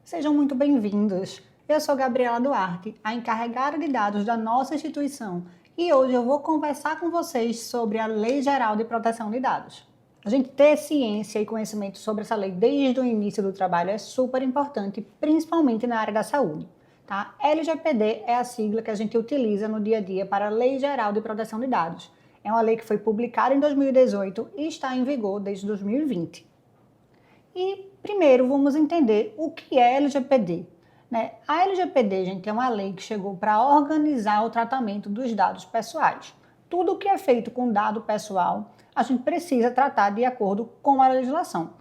Sejam muito bem-vindos. Eu sou Gabriela Duarte, a encarregada de dados da nossa instituição, e hoje eu vou conversar com vocês sobre a Lei Geral de Proteção de Dados. A gente ter ciência e conhecimento sobre essa lei desde o início do trabalho é super importante, principalmente na área da saúde. Tá? LGPD é a sigla que a gente utiliza no dia a dia para a Lei Geral de Proteção de Dados. É uma lei que foi publicada em 2018 e está em vigor desde 2020. E primeiro vamos entender o que é LGPD. A LGPD, gente, é uma lei que chegou para organizar o tratamento dos dados pessoais. Tudo o que é feito com dado pessoal, a gente precisa tratar de acordo com a legislação.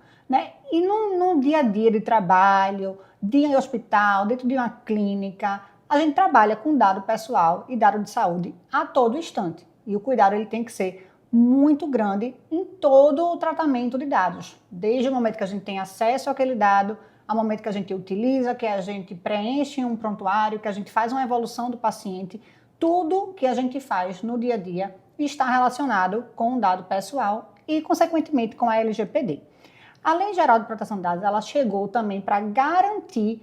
E no dia a dia de trabalho, de hospital, dentro de uma clínica, a gente trabalha com dado pessoal e dado de saúde a todo instante. E o cuidado ele tem que ser muito grande em todo o tratamento de dados, desde o momento que a gente tem acesso àquele dado, ao momento que a gente utiliza, que a gente preenche um prontuário, que a gente faz uma evolução do paciente, tudo que a gente faz no dia a dia está relacionado com o dado pessoal e, consequentemente, com a LGPD. A Lei Geral de Proteção de Dados, ela chegou também para garantir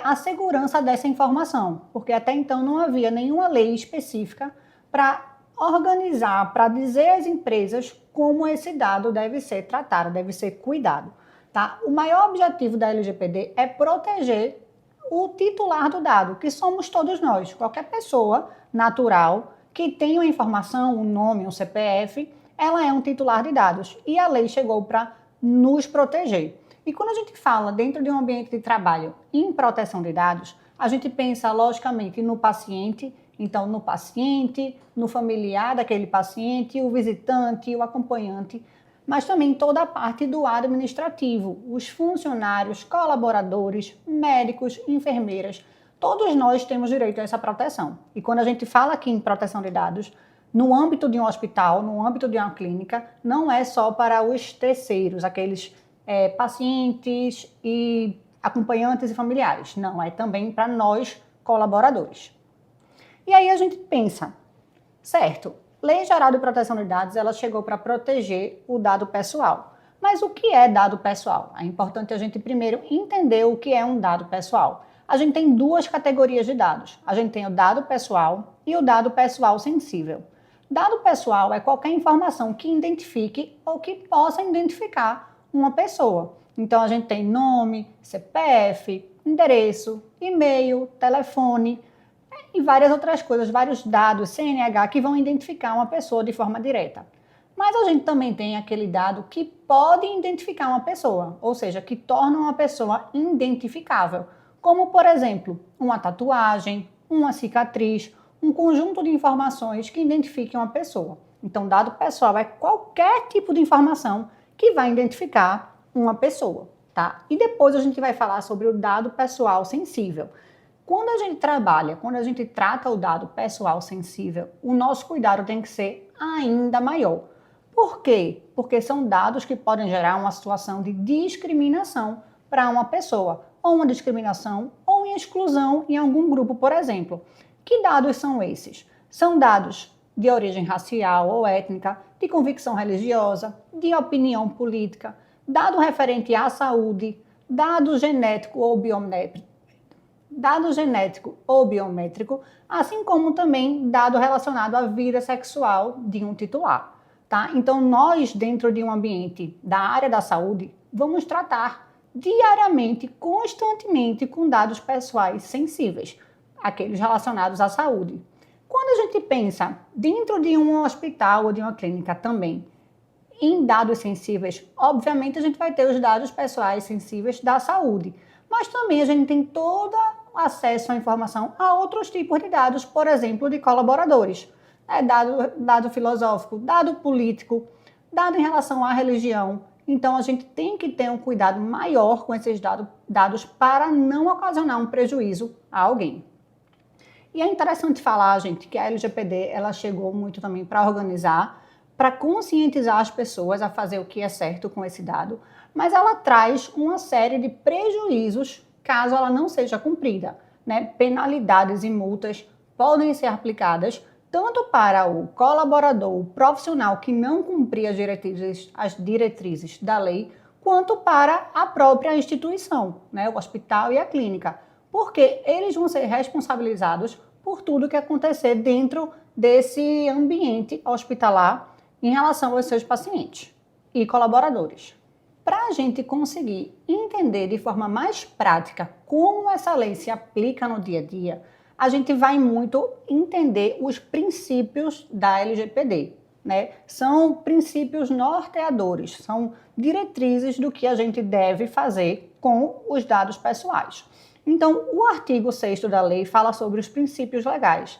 a segurança dessa informação, porque até então não havia nenhuma lei específica para organizar, para dizer às empresas como esse dado deve ser tratado, deve ser cuidado. Tá? O maior objetivo da LGPD é proteger o titular do dado, que somos todos nós. Qualquer pessoa natural que tenha uma informação, um nome, um CPF, ela é um titular de dados. E a lei chegou para nos proteger. E quando a gente fala dentro de um ambiente de trabalho em proteção de dados, a gente pensa logicamente no paciente. Então, no paciente, no familiar daquele paciente, o visitante, o acompanhante, mas também toda a parte do administrativo, os funcionários, colaboradores, médicos, enfermeiras, todos nós temos direito a essa proteção. E quando a gente fala aqui em proteção de dados, no âmbito de um hospital, no âmbito de uma clínica, não é só para os terceiros, aqueles pacientes e acompanhantes e familiares, não, é também para nós, colaboradores. E aí a gente pensa, certo, Lei Geral de Proteção de Dados, ela chegou para proteger o dado pessoal. Mas o que é dado pessoal? É importante a gente primeiro entender o que é um dado pessoal. A gente tem duas categorias de dados. A gente tem o dado pessoal e o dado pessoal sensível. Dado pessoal é qualquer informação que identifique ou que possa identificar uma pessoa. Então a gente tem nome, CPF, endereço, e-mail, telefone, e várias outras coisas, vários dados, CNH, que vão identificar uma pessoa de forma direta. Mas a gente também tem aquele dado que pode identificar uma pessoa, ou seja, que torna uma pessoa identificável, como, por exemplo, uma tatuagem, uma cicatriz, um conjunto de informações que identifiquem uma pessoa. Então, dado pessoal é qualquer tipo de informação que vai identificar uma pessoa, tá? E depois a gente vai falar sobre o dado pessoal sensível. Quando a gente trabalha, quando a gente trata o dado pessoal sensível, o nosso cuidado tem que ser ainda maior. Por quê? Porque são dados que podem gerar uma situação de discriminação para uma pessoa, ou uma discriminação ou uma exclusão em algum grupo, por exemplo. Que dados são esses? São dados de origem racial ou étnica, de convicção religiosa, de opinião política, dado referente à saúde, dado genético ou biométrico, assim como também dado relacionado à vida sexual de um titular. Tá? Então, nós, dentro de um ambiente da área da saúde, vamos tratar diariamente, constantemente, com dados pessoais sensíveis, aqueles relacionados à saúde. Quando a gente pensa dentro de um hospital ou de uma clínica também, em dados sensíveis, obviamente a gente vai ter os dados pessoais sensíveis da saúde, mas também a gente tem todo acesso à informação a outros tipos de dados, por exemplo, de colaboradores. Dado filosófico, dado político, dado em relação à religião. Então, a gente tem que ter um cuidado maior com esses dados para não ocasionar um prejuízo a alguém. E é interessante falar, gente, que a LGPD ela chegou muito também para organizar, para conscientizar as pessoas a fazer o que é certo com esse dado, mas ela traz uma série de prejuízos caso ela não seja cumprida. Penalidades e multas podem ser aplicadas tanto para o colaborador, o profissional que não cumprir as diretrizes da lei, quanto para a própria instituição, né, o hospital e a clínica, porque eles vão ser responsabilizados por tudo que acontecer dentro desse ambiente hospitalar em relação aos seus pacientes e colaboradores. Para a gente conseguir entender de forma mais prática como essa lei se aplica no dia a dia, a gente vai muito entender os princípios da LGPD, né? São princípios norteadores, são diretrizes do que a gente deve fazer com os dados pessoais. Então, o artigo 6º da lei fala sobre os princípios legais.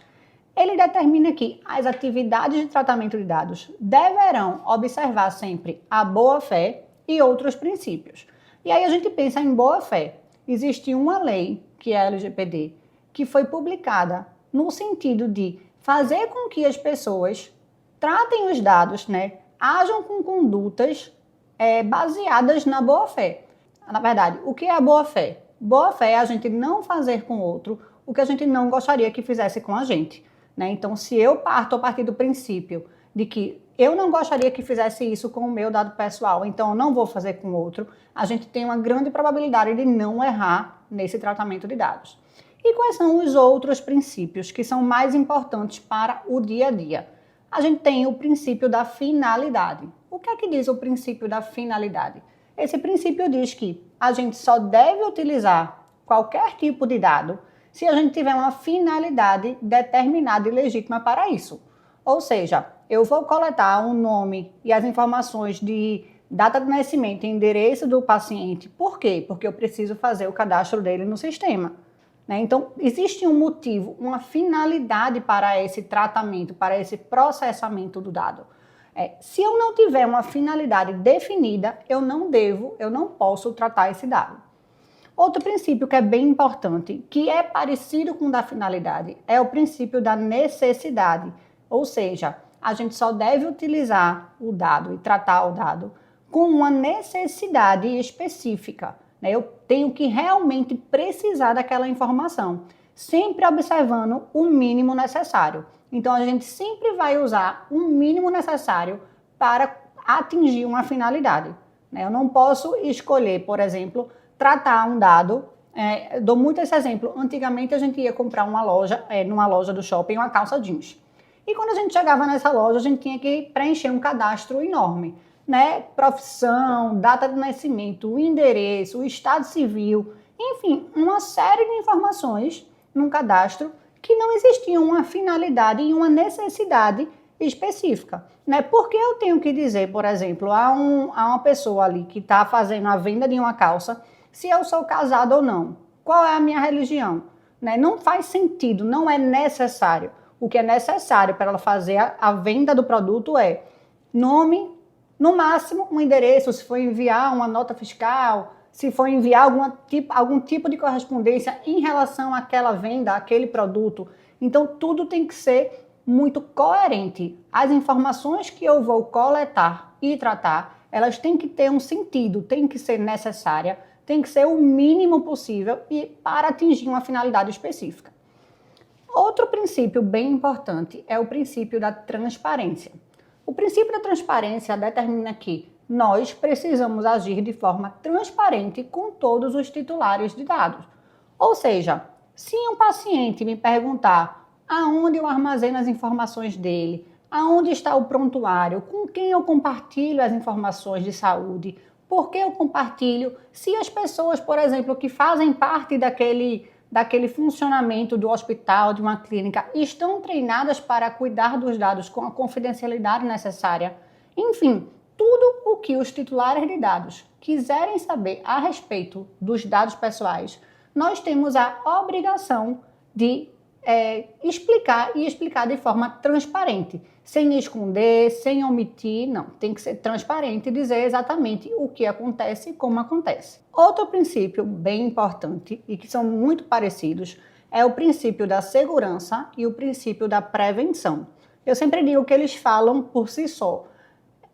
Ele determina que as atividades de tratamento de dados deverão observar sempre a boa-fé e outros princípios. E aí a gente pensa em boa-fé. Existe uma lei, que é a LGPD, que foi publicada no sentido de fazer com que as pessoas tratem os dados, né, ajam com condutas baseadas na boa-fé. Na verdade, o que é a boa-fé? Boa-fé é a gente não fazer com o outro o que a gente não gostaria que fizesse com a gente, né? Então, se eu parto a partir do princípio de que eu não gostaria que fizesse isso com o meu dado pessoal, então eu não vou fazer com o outro, a gente tem uma grande probabilidade de não errar nesse tratamento de dados. E quais são os outros princípios que são mais importantes para o dia a dia? A gente tem o princípio da finalidade. O que é que diz o princípio da finalidade? Esse princípio diz que a gente só deve utilizar qualquer tipo de dado se a gente tiver uma finalidade determinada e legítima para isso. Ou seja, eu vou coletar o nome e as informações de data de nascimento e endereço do paciente. Por quê? Porque eu preciso fazer o cadastro dele no sistema, né? Então, existe um motivo, uma finalidade para esse tratamento, para esse processamento do dado. Se eu não tiver uma finalidade definida, eu não posso tratar esse dado. Outro princípio que é bem importante, que é parecido com o da finalidade, é o princípio da necessidade. Ou seja, a gente só deve utilizar o dado e tratar o dado com uma necessidade específica, né? Eu tenho que realmente precisar daquela informação, sempre observando o mínimo necessário. Então, a gente sempre vai usar o mínimo necessário para atingir uma finalidade, né? Eu não posso escolher, por exemplo, tratar um dado. Dou muito esse exemplo. Antigamente, a gente ia comprar numa loja do shopping, uma calça jeans. E quando a gente chegava nessa loja, a gente tinha que preencher um cadastro enorme, né? Profissão, data de nascimento, o endereço, o estado civil, enfim, uma série de informações num cadastro que não existia uma finalidade e uma necessidade específica, né? Porque eu tenho que dizer, por exemplo, a uma pessoa ali que está fazendo a venda de uma calça, se eu sou casado ou não, qual é a minha religião, né? Não faz sentido, não é necessário. O que é necessário para ela fazer a venda do produto é nome, no máximo um endereço, se for enviar uma nota fiscal, se for enviar algum tipo de correspondência em relação àquela venda, àquele produto. Então, tudo tem que ser muito coerente. As informações que eu vou coletar e tratar, elas têm que ter um sentido, tem que ser necessária, tem que ser o mínimo possível e para atingir uma finalidade específica. Outro princípio bem importante é o princípio da transparência. O princípio da transparência determina que nós precisamos agir de forma transparente com todos os titulares de dados. Ou seja, se um paciente me perguntar aonde eu armazeno as informações dele, aonde está o prontuário, com quem eu compartilho as informações de saúde, por que eu compartilho, se as pessoas, por exemplo, que fazem parte daquele funcionamento do hospital, de uma clínica, estão treinadas para cuidar dos dados com a confidencialidade necessária. Enfim, tudo o que os titulares de dados quiserem saber a respeito dos dados pessoais, nós temos a obrigação de explicar de forma transparente, sem esconder, sem omitir, não. Tem que ser transparente e dizer exatamente o que acontece e como acontece. Outro princípio bem importante e que são muito parecidos é o princípio da segurança e o princípio da prevenção. Eu sempre digo que eles falam por si só.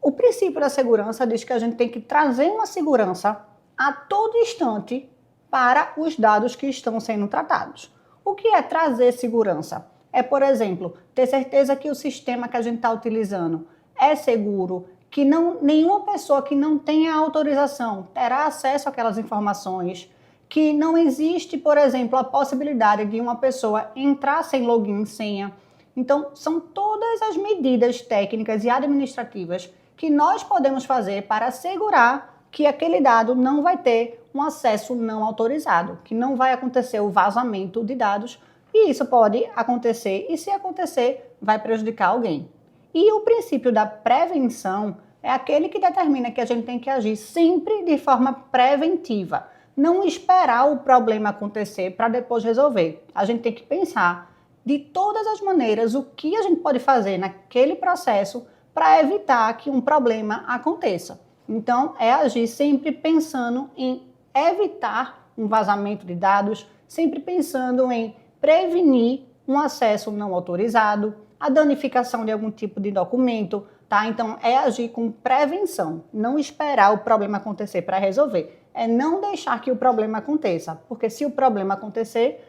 O princípio da segurança diz que a gente tem que trazer uma segurança a todo instante para os dados que estão sendo tratados. O que é trazer segurança? É, por exemplo, ter certeza que o sistema que a gente está utilizando é seguro, que nenhuma pessoa que não tenha autorização terá acesso àquelas informações, que não existe, por exemplo, a possibilidade de uma pessoa entrar sem login e senha. Então, são todas as medidas técnicas e administrativas que nós podemos fazer para assegurar que aquele dado não vai ter um acesso não autorizado, que não vai acontecer o vazamento de dados, e isso pode acontecer, e se acontecer, vai prejudicar alguém. E o princípio da prevenção é aquele que determina que a gente tem que agir sempre de forma preventiva, não esperar o problema acontecer para depois resolver. A gente tem que pensar de todas as maneiras o que a gente pode fazer naquele processo para evitar que um problema aconteça. Então, é agir sempre pensando em evitar um vazamento de dados, sempre pensando em prevenir um acesso não autorizado, a danificação de algum tipo de documento, tá? Então, é agir com prevenção, não esperar o problema acontecer para resolver. É não deixar que o problema aconteça, porque se o problema acontecer,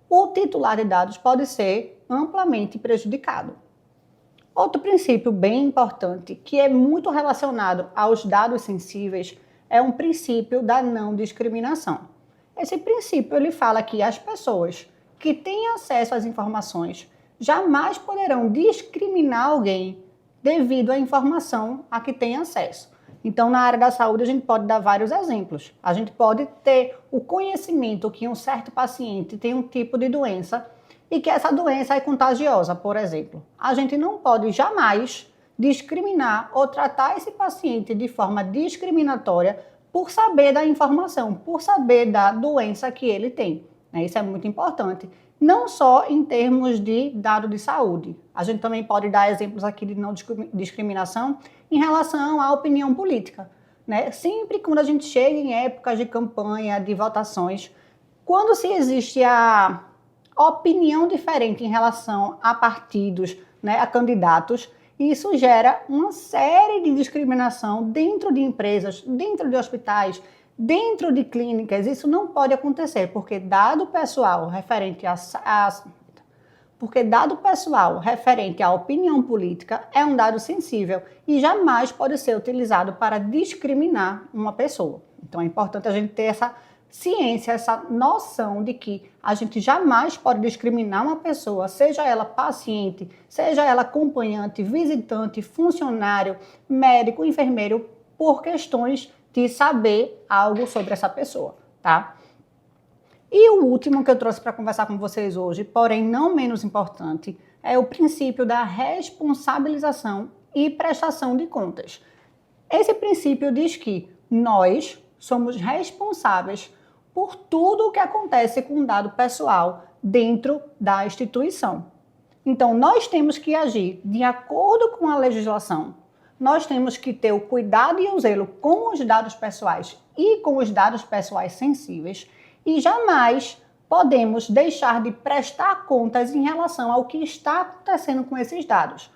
o titular de dados pode ser amplamente prejudicado. Outro princípio bem importante, que é muito relacionado aos dados sensíveis, é um princípio da não discriminação. Esse princípio ele fala que as pessoas que têm acesso às informações jamais poderão discriminar alguém devido à informação a que tem acesso. Então, na área da saúde, a gente pode dar vários exemplos. A gente pode ter o conhecimento que um certo paciente tem um tipo de doença e que essa doença é contagiosa, por exemplo. A gente não pode jamais discriminar ou tratar esse paciente de forma discriminatória por saber da informação, por saber da doença que ele tem. Isso é muito importante. Não só em termos de dado de saúde. A gente também pode dar exemplos aqui de não discriminação em relação à opinião política. Sempre quando a gente chega em épocas de campanha, de votações, quando se existe a opinião diferente em relação a partidos, a candidatos, isso gera uma série de discriminação dentro de empresas, dentro de hospitais, dentro de clínicas. Isso não pode acontecer, porque dado pessoal referente à opinião política é um dado sensível e jamais pode ser utilizado para discriminar uma pessoa. Então é importante a gente ter essa ciência, essa noção de que a gente jamais pode discriminar uma pessoa, seja ela paciente, seja ela acompanhante, visitante, funcionário, médico, enfermeiro, por questões de saber algo sobre essa pessoa, tá? E o último que eu trouxe para conversar com vocês hoje, porém não menos importante, é o princípio da responsabilização e prestação de contas. Esse princípio diz que nós somos responsáveis por tudo o que acontece com o dado pessoal dentro da instituição. Então, nós temos que agir de acordo com a legislação. Nós temos que ter o cuidado e o zelo com os dados pessoais e com os dados pessoais sensíveis e jamais podemos deixar de prestar contas em relação ao que está acontecendo com esses dados.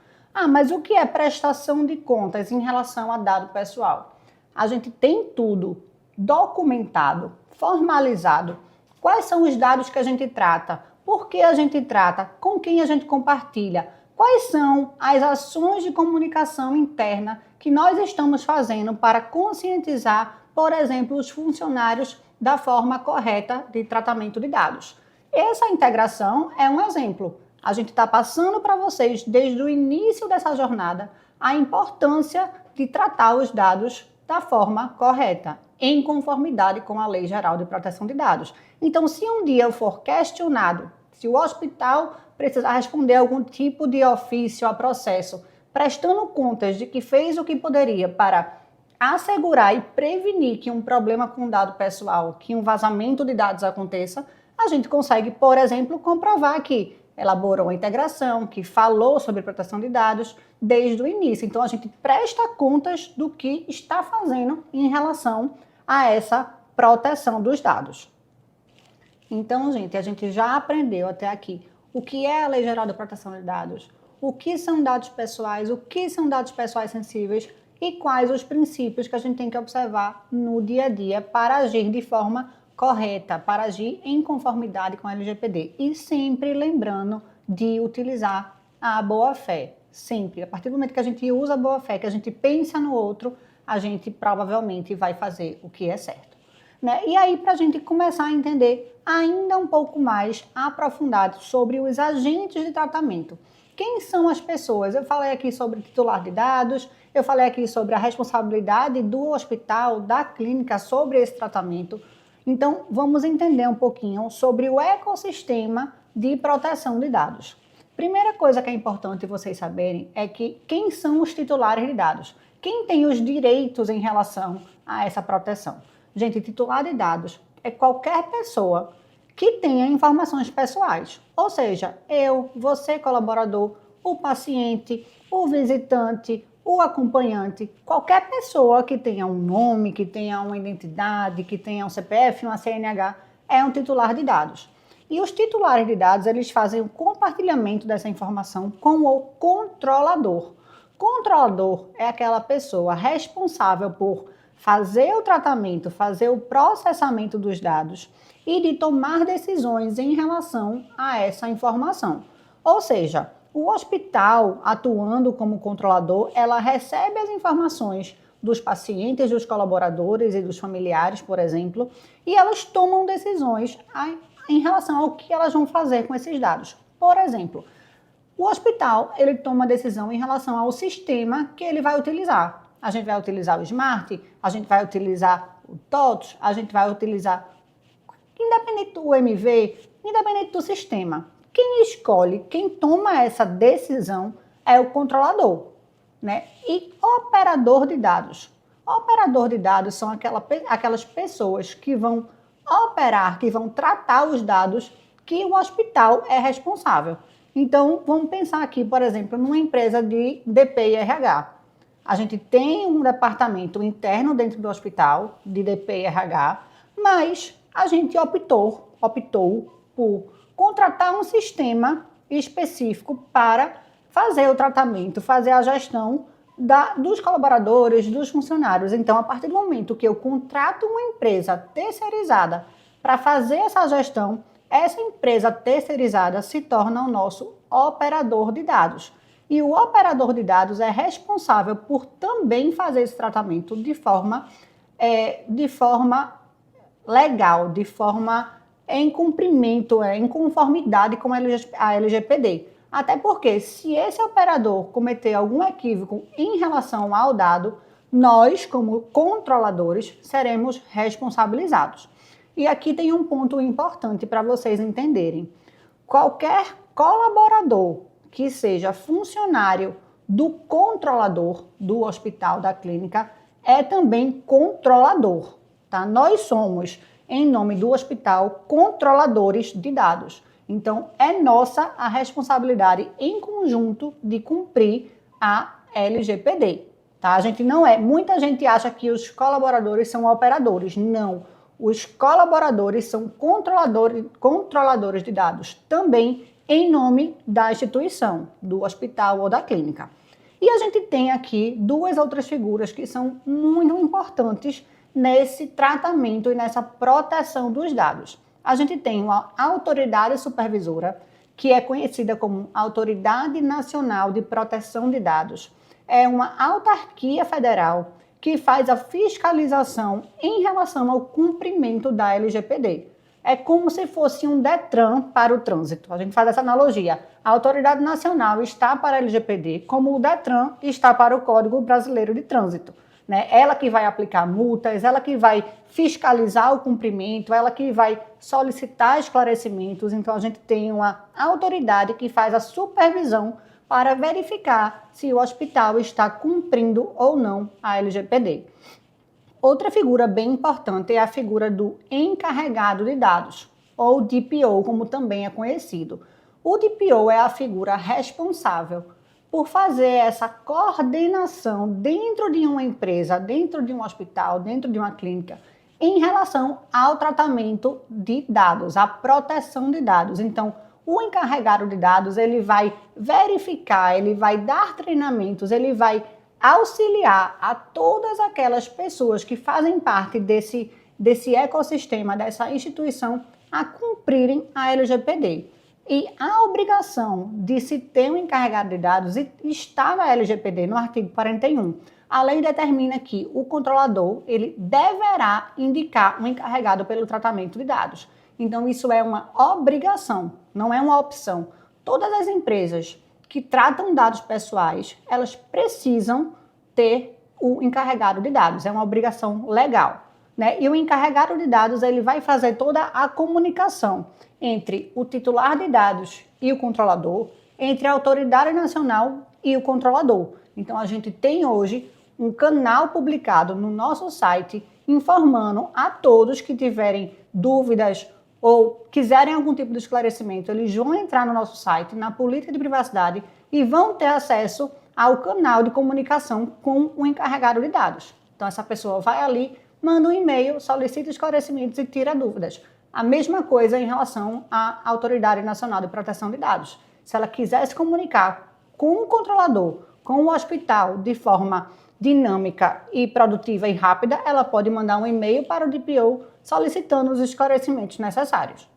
Mas o que é prestação de contas em relação a dado pessoal? A gente tem tudo documentado, formalizado. Quais são os dados que a gente trata? Por que a gente trata? Com quem a gente compartilha? Quais são as ações de comunicação interna que nós estamos fazendo para conscientizar, por exemplo, os funcionários da forma correta de tratamento de dados? Essa integração é um exemplo. A gente está passando para vocês, desde o início dessa jornada, a importância de tratar os dados da forma correta, em conformidade com a Lei Geral de Proteção de Dados. Então, se um dia eu for questionado, se o hospital precisar responder algum tipo de ofício a processo, prestando contas de que fez o que poderia para assegurar e prevenir que um problema com dado pessoal, que um vazamento de dados aconteça, a gente consegue, por exemplo, comprovar que elaborou a integração, que falou sobre proteção de dados desde o início. Então, a gente presta contas do que está fazendo em relação a essa proteção dos dados. Então, gente, a gente já aprendeu até aqui o que é a Lei Geral de Proteção de Dados, o que são dados pessoais, o que são dados pessoais sensíveis e quais os princípios que a gente tem que observar no dia a dia para agir de forma correta, para agir em conformidade com a LGPD. E sempre lembrando de utilizar a boa-fé. Sempre. A partir do momento que a gente usa a boa-fé, que a gente pensa no outro, a gente provavelmente vai fazer o que é certo. Né? E aí, para a gente começar a entender ainda um pouco mais aprofundado sobre os agentes de tratamento. Quem são as pessoas? Eu falei aqui sobre titular de dados, eu falei aqui sobre a responsabilidade do hospital, da clínica sobre esse tratamento. Então, vamos entender um pouquinho sobre o ecossistema de proteção de dados. Primeira coisa que é importante vocês saberem é que quem são os titulares de dados? Quem tem os direitos em relação a essa proteção? Gente, titular de dados é qualquer pessoa que tenha informações pessoais. Ou seja, eu, você, colaborador, o paciente, o visitante, o acompanhante, qualquer pessoa que tenha um nome, que tenha uma identidade, que tenha um CPF, uma CNH, é um titular de dados. E os titulares de dados, eles fazem o compartilhamento dessa informação com o controlador. Controlador é aquela pessoa responsável por fazer o tratamento, fazer o processamento dos dados e de tomar decisões em relação a essa informação. Ou seja, o hospital, atuando como controlador, ela recebe as informações dos pacientes, dos colaboradores e dos familiares, por exemplo, e elas tomam decisões em relação ao que elas vão fazer com esses dados. Por exemplo, o hospital, ele toma decisão em relação ao sistema que ele vai utilizar. A gente vai utilizar o Smart, a gente vai utilizar o TOTS, a gente vai utilizar, independente do MV, independente do sistema. Quem escolhe, quem toma essa decisão é o controlador, né? E operador de dados. Operador de dados são aquelas pessoas que vão operar, que vão tratar os dados que o hospital é responsável. Então, vamos pensar aqui, por exemplo, numa empresa de DP e RH. A gente tem um departamento interno dentro do hospital de DP e RH, mas a gente optou por contratar um sistema específico para fazer o tratamento, fazer a gestão dos colaboradores, dos funcionários. Então, a partir do momento que eu contrato uma empresa terceirizada para fazer essa gestão, essa empresa terceirizada se torna o nosso operador de dados. E o operador de dados é responsável por também fazer esse tratamento de forma legal, de forma em cumprimento, em conformidade com a LGPD. Até porque, se esse operador cometer algum equívoco em relação ao dado, nós, como controladores, seremos responsabilizados. E aqui tem um ponto importante para vocês entenderem. Qualquer colaborador que seja funcionário do controlador do hospital, da clínica, é também controlador, tá? Nós somos, em nome do hospital, controladores de dados. Então, é nossa a responsabilidade em conjunto de cumprir a LGPD, tá? A gente não é, muita gente acha que os colaboradores são operadores. Não, os colaboradores são controladores de dados, também em nome da instituição, do hospital ou da clínica. E a gente tem aqui duas outras figuras que são muito importantes nesse tratamento e nessa proteção dos dados. A gente tem uma autoridade supervisora, que é conhecida como Autoridade Nacional de Proteção de Dados. É uma autarquia federal que faz a fiscalização em relação ao cumprimento da LGPD. É como se fosse um DETRAN para o trânsito. A gente faz essa analogia. A Autoridade Nacional está para a LGPD, como o DETRAN está para o Código Brasileiro de Trânsito. Né? Ela que vai aplicar multas, ela que vai fiscalizar o cumprimento, ela que vai solicitar esclarecimentos. Então, a gente tem uma autoridade que faz a supervisão para verificar se o hospital está cumprindo ou não a LGPD. Outra figura bem importante é a figura do encarregado de dados, ou DPO, como também é conhecido. O DPO é a figura responsável por fazer essa coordenação dentro de uma empresa, dentro de um hospital, dentro de uma clínica, em relação ao tratamento de dados, à proteção de dados. Então, o encarregado de dados, ele vai verificar, ele vai dar treinamentos, ele vai auxiliar a todas aquelas pessoas que fazem parte desse ecossistema, dessa instituição, a cumprirem a LGPD. E a obrigação de se ter um encarregado de dados está na LGPD, no artigo 41. A lei determina que o controlador ele deverá indicar um encarregado pelo tratamento de dados. Então, isso é uma obrigação, não é uma opção. Todas as empresas que tratam dados pessoais, elas precisam ter o encarregado de dados, é uma obrigação legal, né? E o encarregado de dados, ele vai fazer toda a comunicação entre o titular de dados e o controlador, entre a autoridade nacional e o controlador. Então, a gente tem hoje um canal publicado no nosso site informando a todos que tiverem dúvidas ou quiserem algum tipo de esclarecimento, eles vão entrar no nosso site, na política de privacidade, e vão ter acesso ao canal de comunicação com o encarregado de dados. Então, essa pessoa vai ali, manda um e-mail, solicita esclarecimentos e tira dúvidas. A mesma coisa em relação à Autoridade Nacional de Proteção de Dados. Se ela quiser se comunicar com o controlador, com o hospital, de forma dinâmica e produtiva e rápida, ela pode mandar um e-mail para o DPO solicitando os esclarecimentos necessários.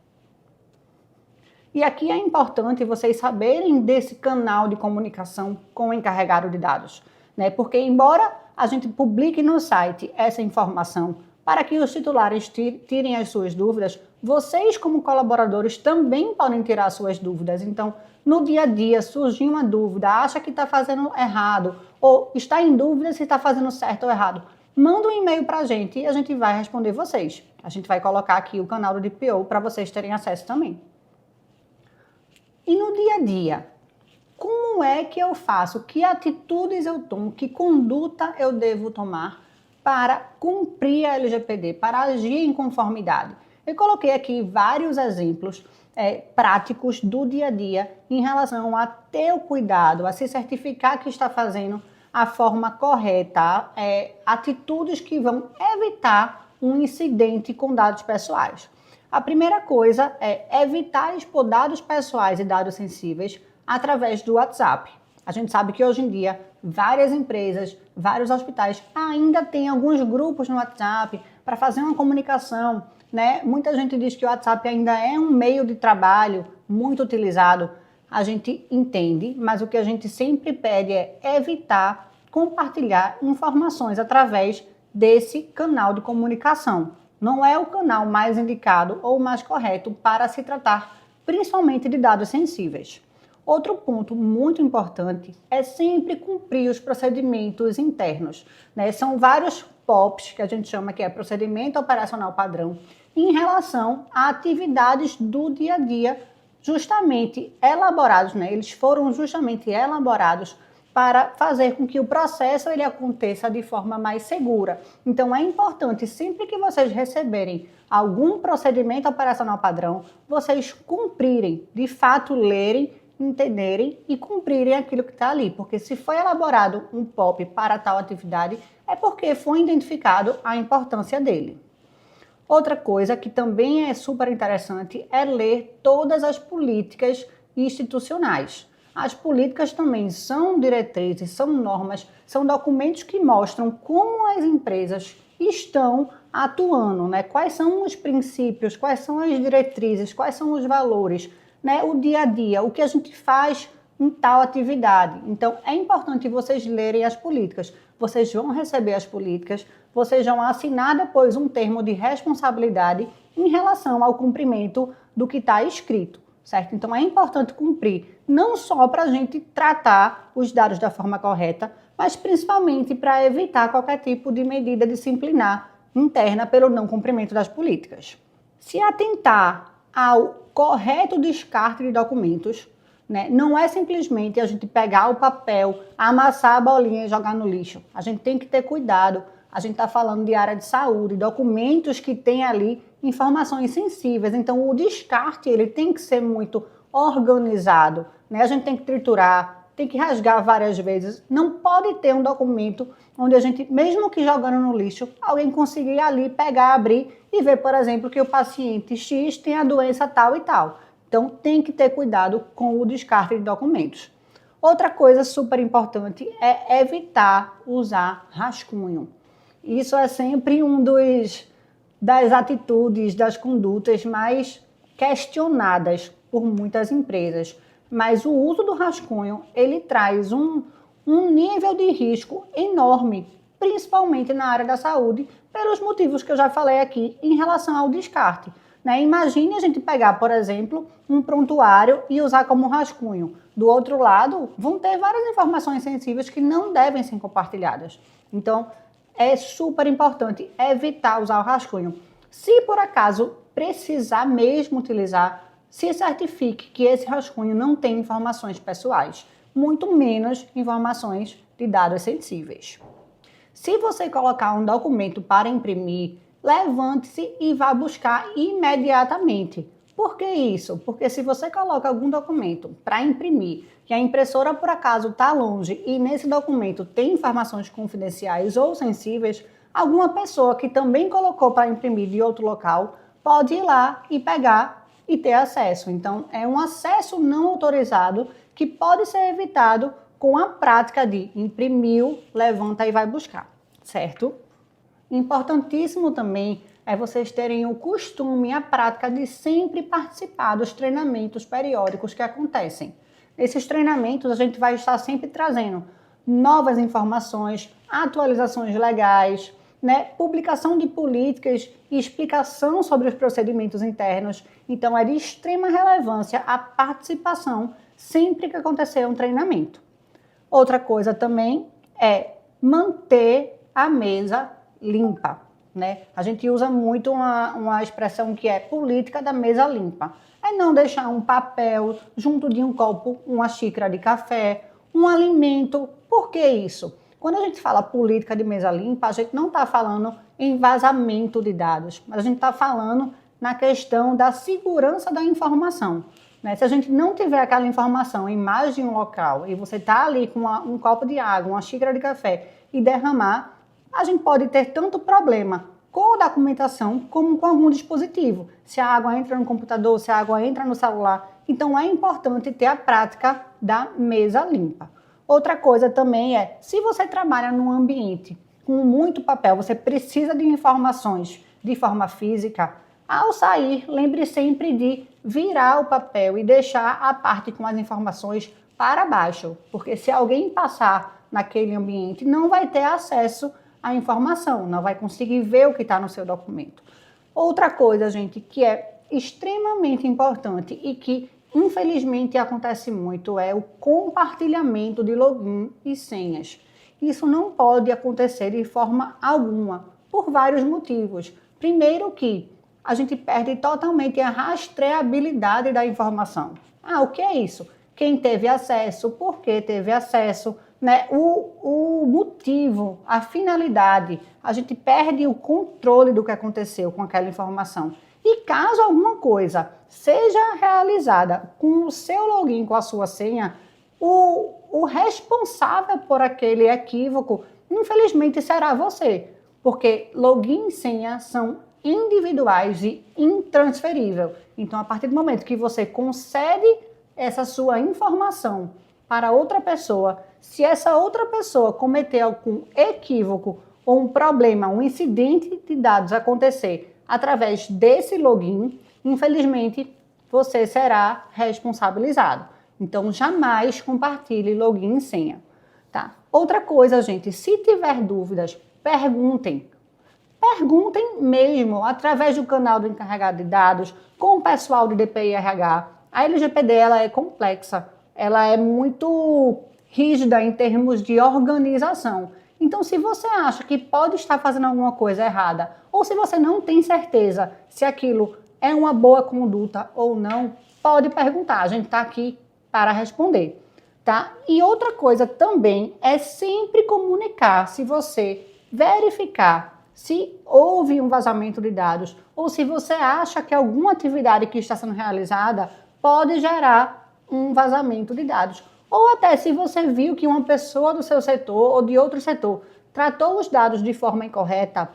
E aqui é importante vocês saberem desse canal de comunicação com o encarregado de dados, né? Porque embora a gente publique no site essa informação para que os titulares tirem as suas dúvidas, vocês como colaboradores também podem tirar suas dúvidas. Então, no dia a dia, surgir uma dúvida, acha que está fazendo errado ou está em dúvida se está fazendo certo ou errado, manda um e-mail para a gente e a gente vai responder vocês. A gente vai colocar aqui o canal do DPO para vocês terem acesso também. E no dia a dia, como é que eu faço? Que atitudes eu tomo? Que conduta eu devo tomar para cumprir a LGPD, para agir em conformidade? Eu coloquei aqui vários exemplos práticos do dia a dia em relação a ter o cuidado, a se certificar que está fazendo a forma correta, atitudes que vão evitar um incidente com dados pessoais. A primeira coisa é evitar expor dados pessoais e dados sensíveis através do WhatsApp. A gente sabe que hoje em dia várias empresas, vários hospitais ainda têm alguns grupos no WhatsApp para fazer uma comunicação, né? Muita gente diz que o WhatsApp ainda é um meio de trabalho muito utilizado. A gente entende, mas o que a gente sempre pede é evitar compartilhar informações através desse canal de comunicação. Não é o canal mais indicado ou mais correto para se tratar principalmente de dados sensíveis. Outro ponto muito importante é sempre cumprir os procedimentos internos, né? São vários POPs, que a gente chama que é Procedimento Operacional Padrão, em relação a atividades do dia a dia, justamente elaborados, né? Eles foram justamente elaborados para fazer com que o processo ele aconteça de forma mais segura. Então, é importante, sempre que vocês receberem algum procedimento operacional padrão, vocês cumprirem, de fato lerem, entenderem e cumprirem aquilo que está ali. Porque se foi elaborado um POP para tal atividade, é porque foi identificado a importância dele. Outra coisa que também é super interessante é ler todas as políticas institucionais. As políticas também são diretrizes, são normas, são documentos que mostram como as empresas estão atuando, né? Quais são os princípios, quais são as diretrizes, quais são os valores, né? O dia a dia, o que a gente faz em tal atividade. Então, é importante vocês lerem as políticas. Vocês vão receber as políticas, vocês vão assinar depois um termo de responsabilidade em relação ao cumprimento do que está escrito. Certo? Então, é importante cumprir, não só para a gente tratar os dados da forma correta, mas principalmente para evitar qualquer tipo de medida disciplinar interna pelo não cumprimento das políticas. Se atentar ao correto descarte de documentos, né, não é simplesmente a gente pegar o papel, amassar a bolinha e jogar no lixo. A gente tem que ter cuidado. A gente está falando de área de saúde, documentos que tem ali informações sensíveis. Então, o descarte ele tem que ser muito organizado, né? A gente tem que triturar, tem que rasgar várias vezes. Não pode ter um documento onde a gente, mesmo que jogando no lixo, alguém conseguir ali pegar, abrir e ver, por exemplo, que o paciente X tem a doença tal e tal. Então, tem que ter cuidado com o descarte de documentos. Outra coisa super importante é evitar usar rascunho. Isso é sempre das atitudes, das condutas mais questionadas por muitas empresas, mas o uso do rascunho, ele traz um nível de risco enorme, principalmente na área da saúde, pelos motivos que eu já falei aqui em relação ao descarte. Né? Imagine a gente pegar, por exemplo, um prontuário e usar como rascunho. Do outro lado, vão ter várias informações sensíveis que não devem ser compartilhadas. Então, é super importante evitar usar o rascunho. Se por acaso precisar mesmo utilizar, se certifique que esse rascunho não tem informações pessoais, muito menos informações de dados sensíveis. Se você colocar um documento para imprimir, levante-se e vá buscar imediatamente. Por que isso? Porque se você coloca algum documento para imprimir e a impressora por acaso está longe e nesse documento tem informações confidenciais ou sensíveis, alguma pessoa que também colocou para imprimir de outro local pode ir lá e pegar e ter acesso. Então, é um acesso não autorizado que pode ser evitado com a prática de imprimiu, levanta e vai buscar, certo? Importantíssimo também é vocês terem o costume e a prática de sempre participar dos treinamentos periódicos que acontecem. Nesses treinamentos a gente vai estar sempre trazendo novas informações, atualizações legais, né, publicação de políticas e explicação sobre os procedimentos internos. Então é de extrema relevância a participação sempre que acontecer um treinamento. Outra coisa também é manter a mesa limpa, né? A gente usa muito uma expressão que é política da mesa limpa. É não deixar um papel junto de um copo, uma xícara de café, um alimento. Por que isso? Quando a gente fala política de mesa limpa, a gente não está falando em vazamento de dados, mas a gente está falando na questão da segurança da informação. Né? Se a gente não tiver aquela informação em mais de um local e você está ali com um copo de água, uma xícara de café e derramar, a gente pode ter tanto problema com a documentação como com algum dispositivo. Se a água entra no computador, se a água entra no celular. Então é importante ter a prática da mesa limpa. Outra coisa também é, se você trabalha num ambiente com muito papel, você precisa de informações de forma física, ao sair, lembre sempre de virar o papel e deixar a parte com as informações para baixo, porque se alguém passar naquele ambiente, não vai ter acesso à informação, não vai conseguir ver o que está no seu documento. Outra coisa, gente, que é extremamente importante e que infelizmente acontece muito é o compartilhamento de login e senhas. Isso não pode acontecer de forma alguma, por vários motivos. Primeiro que a gente perde totalmente a rastreabilidade da informação. O que é isso? Quem teve acesso, por que teve acesso, né? O motivo, a finalidade. A gente perde o controle do que aconteceu com aquela informação. E caso alguma coisa seja realizada com o seu login, com a sua senha, o responsável por aquele equívoco, infelizmente, será você. Porque login e senha são individuais e intransferíveis. Então, a partir do momento que você concede essa sua informação para outra pessoa, se essa outra pessoa cometer algum equívoco ou um problema, um incidente de dados acontecer através desse login, infelizmente, você será responsabilizado. Então, jamais compartilhe login e senha, tá? Outra coisa, gente, se tiver dúvidas, perguntem. Perguntem mesmo, através do canal do encarregado de dados, com o pessoal do DPI e RH. A LGPD ela é complexa, ela é muito rígida em termos de organização. Então, se você acha que pode estar fazendo alguma coisa errada, ou se você não tem certeza se aquilo é uma boa conduta ou não, pode perguntar. A gente está aqui para responder, tá? E outra coisa também é sempre comunicar se você verificar se houve um vazamento de dados ou se você acha que alguma atividade que está sendo realizada pode gerar um vazamento de dados. Ou até se você viu que uma pessoa do seu setor ou de outro setor tratou os dados de forma incorreta,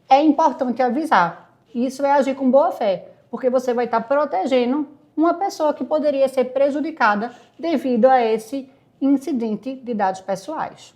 é importante avisar. Isso é agir com boa fé, porque você vai estar protegendo uma pessoa que poderia ser prejudicada devido a esse incidente de dados pessoais.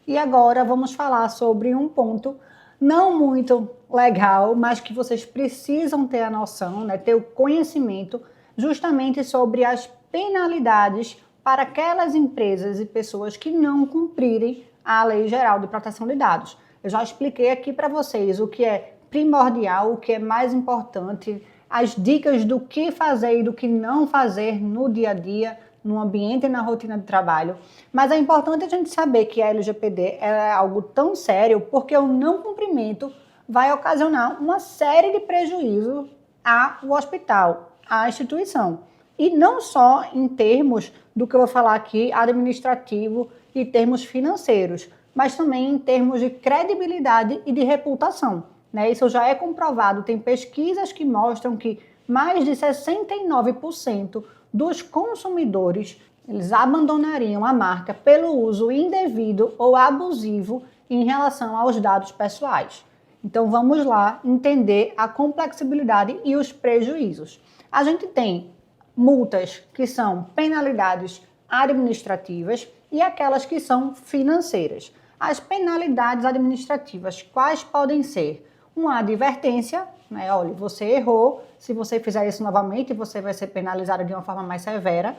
E agora vamos falar sobre um ponto não muito legal, mas que vocês precisam ter a noção, né, ter o conhecimento, justamente sobre as penalidades para aquelas empresas e pessoas que não cumprirem a Lei Geral de Proteção de Dados. Eu já expliquei aqui para vocês o que é primordial, o que é mais importante, as dicas do que fazer e do que não fazer no dia a dia, no ambiente e na rotina de trabalho. Mas é importante a gente saber que a LGPD é algo tão sério porque o não cumprimento vai ocasionar uma série de prejuízos ao hospital, à instituição. E não só em termos do que eu vou falar aqui, administrativo e termos financeiros, mas também em termos de credibilidade e de reputação. Né? Isso já é comprovado, tem pesquisas que mostram que mais de 69% dos consumidores eles abandonariam a marca pelo uso indevido ou abusivo em relação aos dados pessoais. Então vamos lá entender a complexibilidade e os prejuízos. A gente tem multas que são penalidades administrativas e aquelas que são financeiras. As penalidades administrativas, quais podem ser? Uma advertência, né? Olha, você errou, se você fizer isso novamente, você vai ser penalizado de uma forma mais severa,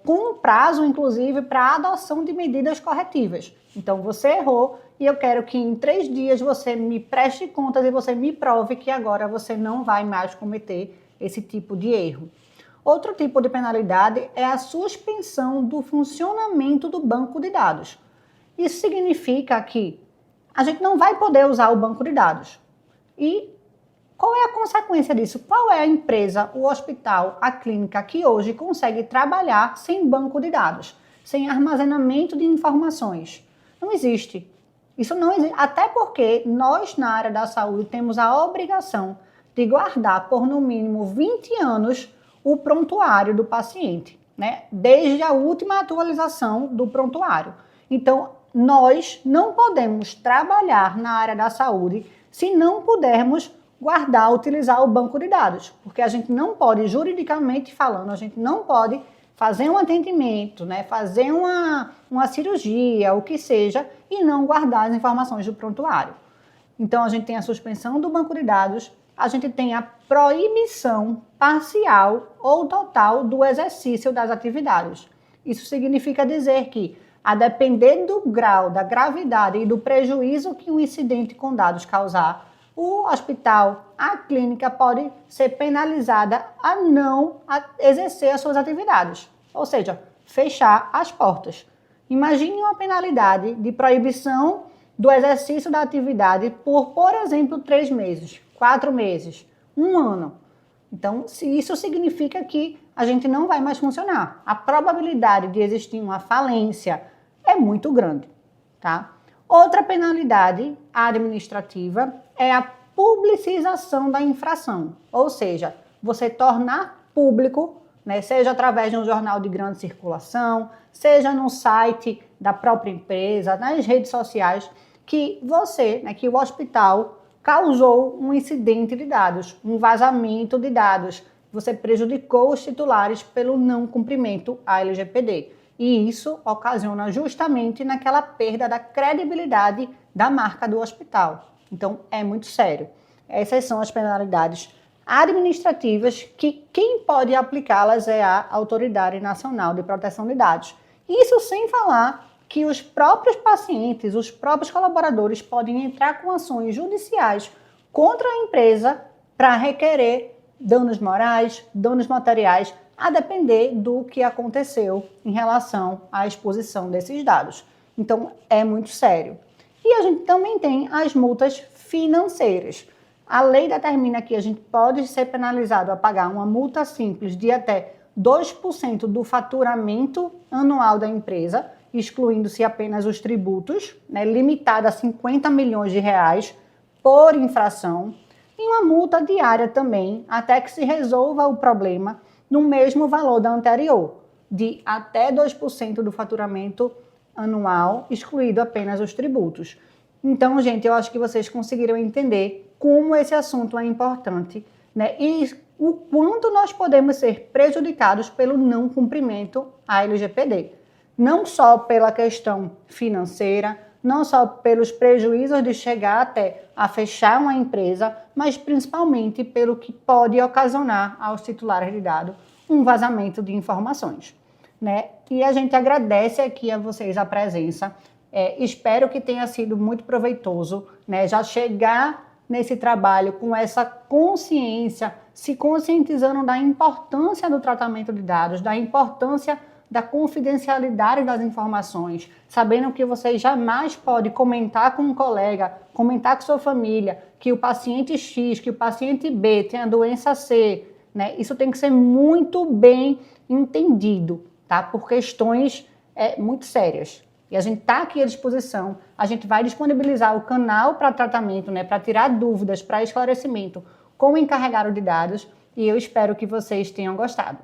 com um prazo, inclusive, para a adoção de medidas corretivas. Então, você errou e eu quero que em 3 dias você me preste contas e você me prove que agora você não vai mais cometer esse tipo de erro. Outro tipo de penalidade é a suspensão do funcionamento do banco de dados. Isso significa que a gente não vai poder usar o banco de dados. E qual é a consequência disso? Qual é a empresa, o hospital, a clínica que hoje consegue trabalhar sem banco de dados, sem armazenamento de informações? Não existe. Isso não existe. Até porque nós, na área da saúde, temos a obrigação de guardar por no mínimo 20 anos o prontuário do paciente, né? Desde a última atualização do prontuário. Então, nós não podemos trabalhar na área da saúde se não pudermos guardar, utilizar o banco de dados, porque a gente não pode, juridicamente falando, a gente não pode fazer um atendimento, né, fazer uma cirurgia, o que seja, e não guardar as informações do prontuário. Então, a gente tem a suspensão do banco de dados, a gente tem a proibição parcial ou total do exercício das atividades. Isso significa dizer que, a depender do grau, da gravidade e do prejuízo que um incidente com dados causar, o hospital, a clínica pode ser penalizada a não exercer as suas atividades, ou seja, fechar as portas. Imagine uma penalidade de proibição do exercício da atividade por exemplo, 3 meses, 4 meses, 1 ano. Então, isso significa que a gente não vai mais funcionar. A probabilidade de existir uma falência é muito grande, tá? Outra penalidade administrativa é a publicização da infração, ou seja, você tornar público, né, seja através de um jornal de grande circulação, seja no site da própria empresa, nas redes sociais, que você, né, que o hospital causou um incidente de dados, um vazamento de dados, você prejudicou os titulares pelo não cumprimento à LGPD. E isso ocasiona justamente naquela perda da credibilidade da marca do hospital. Então, é muito sério. Essas são as penalidades administrativas que quem pode aplicá-las é a Autoridade Nacional de Proteção de Dados. Isso sem falar que os próprios pacientes, os próprios colaboradores podem entrar com ações judiciais contra a empresa para requerer danos morais, danos materiais, a depender do que aconteceu em relação à exposição desses dados. Então, é muito sério. E a gente também tem as multas financeiras. A lei determina que a gente pode ser penalizado a pagar uma multa simples de até 2% do faturamento anual da empresa, excluindo-se apenas os tributos, né, limitada a 50 milhões de reais por infração, e uma multa diária também, até que se resolva o problema no mesmo valor da anterior, de até 2% do faturamento anual, excluído apenas os tributos. Então, gente, eu acho que vocês conseguiram entender como esse assunto é importante, né? E o quanto nós podemos ser prejudicados pelo não cumprimento à LGPD. Não só pela questão financeira, não só pelos prejuízos de chegar até a fechar uma empresa, mas principalmente pelo que pode ocasionar aos titulares de dados um vazamento de informações, né? E a gente agradece aqui a vocês a presença. Espero que tenha sido muito proveitoso, né? Já chegar nesse trabalho com essa consciência, se conscientizando da importância do tratamento de dados, da importância da confidencialidade das informações, sabendo que você jamais pode comentar com um colega, comentar com sua família, que o paciente X, que o paciente B tem a doença C, né? Isso tem que ser muito bem entendido, tá? Por questões muito sérias. E a gente está aqui à disposição, a gente vai disponibilizar o canal para tratamento, né? Para tirar dúvidas, para esclarecimento com o encarregado de dados, e eu espero que vocês tenham gostado.